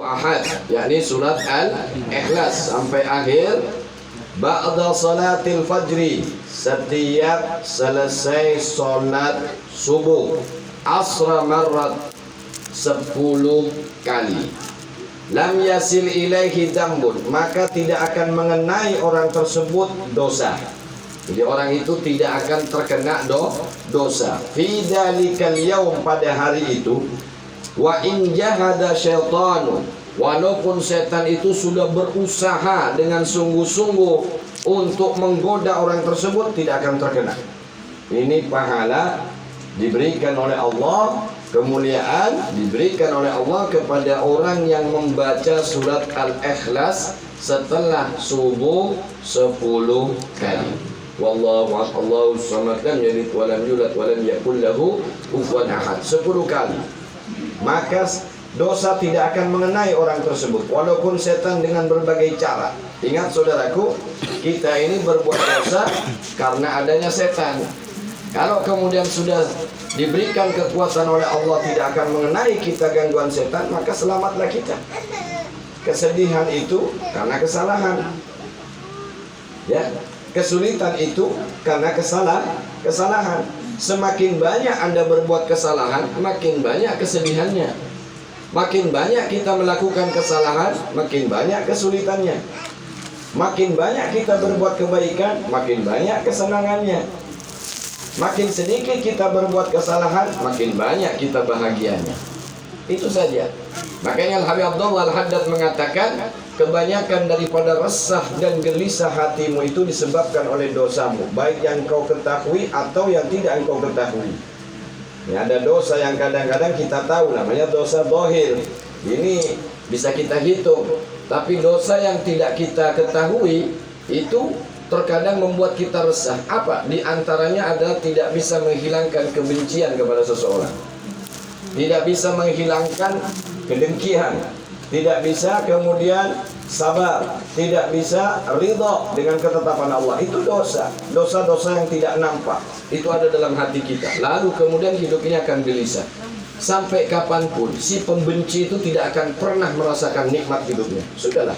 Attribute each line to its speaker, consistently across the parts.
Speaker 1: ahad, yakni surat Al-Ikhlas sampai akhir. Ba'da salatil fajri, setiap selesai solat subuh, asra marrat, 10 kali. Lam yasil ilaihi dambun, maka tidak akan mengenai orang tersebut dosa. Jadi orang itu tidak akan terkena dosa. Fi dzalikal yaum, pada hari itu. Wa in jahada syaitanu, walaupun setan itu sudah berusaha dengan sungguh-sungguh untuk menggoda orang tersebut, tidak akan terkena. Ini pahala diberikan oleh Allah, kemuliaan diberikan oleh Allah kepada orang yang membaca surat Al-Ikhlas setelah subuh 10 kali. Wallahu a'lam. Allahu samad, lam yalid wa lam yulad wa lam yakul lahu kufuwan ahad. 10 kali. Maka dosa tidak akan mengenai orang tersebut, walaupun setan dengan berbagai cara. Ingat saudaraku, kita ini berbuat dosa karena adanya setan. Kalau kemudian sudah diberikan kekuatan oleh Allah, tidak akan mengenai kita gangguan setan, maka selamatlah kita. Kesedihan itu karena kesalahan, ya. Kesulitan itu karena kesalahan. Semakin banyak Anda berbuat kesalahan, makin banyak kesedihannya. Makin banyak kita melakukan kesalahan, makin banyak kesulitannya. Makin banyak kita berbuat kebaikan, makin banyak kesenangannya. Makin sedikit kita berbuat kesalahan, makin banyak kita bahagianya. Itu saja. Makanya Al-Habib Abdullah Al-Haddad mengatakan, kebanyakan daripada resah dan gelisah hatimu itu disebabkan oleh dosamu, baik yang kau ketahui atau yang tidak engkau ketahui. Ya, ada dosa yang kadang-kadang kita tahu, namanya dosa zahir. Ini bisa kita hitung. Tapi dosa yang tidak kita ketahui itu terkadang membuat kita resah. Apa? Di antaranya adalah tidak bisa menghilangkan kebencian kepada seseorang, tidak bisa menghilangkan kedengkian, tidak bisa kemudian sabar, tidak bisa ridha dengan ketetapan Allah. Itu dosa. Dosa-dosa yang tidak nampak, itu ada dalam hati kita. Lalu kemudian hidup ini akan gelisah. Sampai kapanpun si pembenci itu tidak akan pernah merasakan nikmat hidupnya. Sudahlah,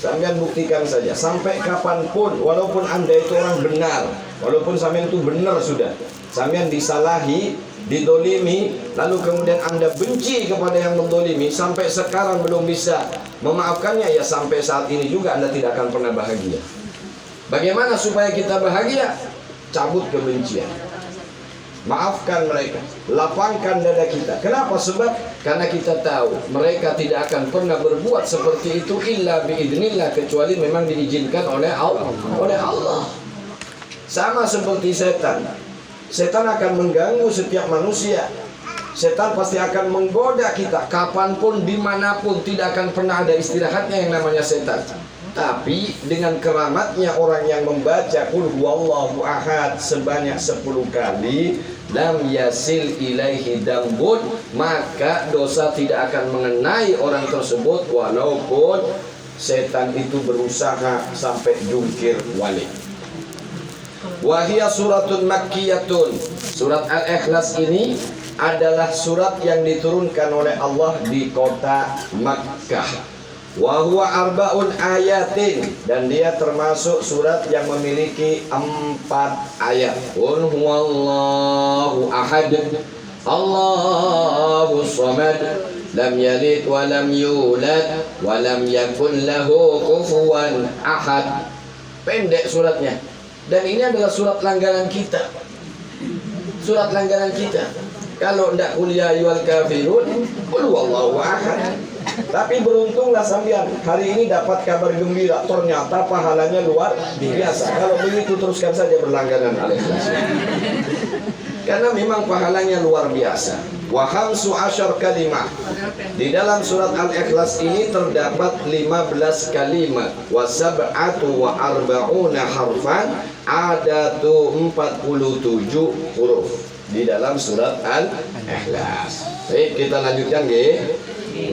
Speaker 1: sampean buktikan saja. Sampai kapanpun, walaupun Anda itu orang benar, walaupun sampean itu benar sudah, sampean disalahi, didolimi, lalu kemudian Anda benci kepada yang mendolimi, sampai sekarang belum bisa memaafkannya, ya sampai saat ini juga Anda tidak akan pernah bahagia. Bagaimana supaya kita bahagia? Cabut kebencian, maafkan mereka, lapangkan dada kita. Kenapa? Sebab karena kita tahu mereka tidak akan pernah berbuat seperti itu illa biidznillah, kecuali memang diizinkan oleh Allah. Sama seperti setan. Setan akan mengganggu setiap manusia. Setan pasti akan menggoda kita kapanpun, dimanapun. Tidak akan pernah ada istirahatnya yang namanya setan. Tapi dengan keramatnya orang yang membaca Qul huwallahu ahad sebanyak 10 kali, lam yasil ilaihi dambun, maka dosa tidak akan mengenai orang tersebut, walaupun setan itu berusaha sampai jungkir balik. Wahia suratun makkiyatun. Surat Al-Ikhlas ini adalah surat yang diturunkan oleh Allah di kota Makkah. Wa huwa arba'un ayatin, dan dia termasuk surat yang memiliki 4 ayat. Qul huwallahu ahad, Allahu samad, lam yalid wa lam yulad wa lam yakul lahu kufuwan ahad. Pendek suratnya. Dan ini adalah surat langganan kita. Surat langganan kita. Kalau tidak kuliah ayyuhal kafirun, qul huwallahu ahad. Tapi beruntunglah sampean hari ini dapat kabar gembira, ternyata pahalanya luar biasa. Kalau begitu teruskan saja berlangganan Al-Ikhlas. Karena memang pahalanya luar biasa. Wa khamsu asyar kalimah. Di dalam surat Al-Ikhlas ini terdapat 15 kalimat. Wa sab'atu wa arba'una harfan. Ada tuh 47 huruf di dalam surat Al-Ikhlas. Baik, kita lanjutkan nggih.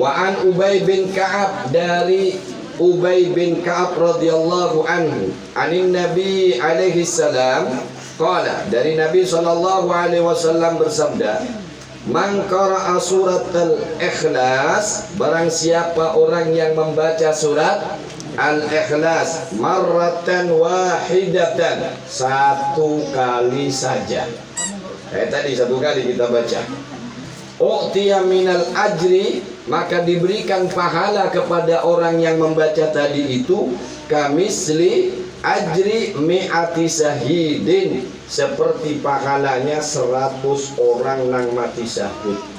Speaker 1: Wa an Ubay bin Ka'ab, dari Ubay bin Ka'ab radhiyallahu anhu, anin Nabi alaihi salam qala, dari Nabi sallallahu alaihi wasallam bersabda, Man qara'a suratal Ikhlas, barang siapa orang yang membaca surat Al-Ikhlas marratan wahidatan, satu kali saja. Tadi satu kali kita baca. U'tiya minal ajri, maka diberikan pahala kepada orang yang membaca tadi itu kamisli ajri mi'ati syahidin, seperti pahalanya 100 orang nang mati syahid.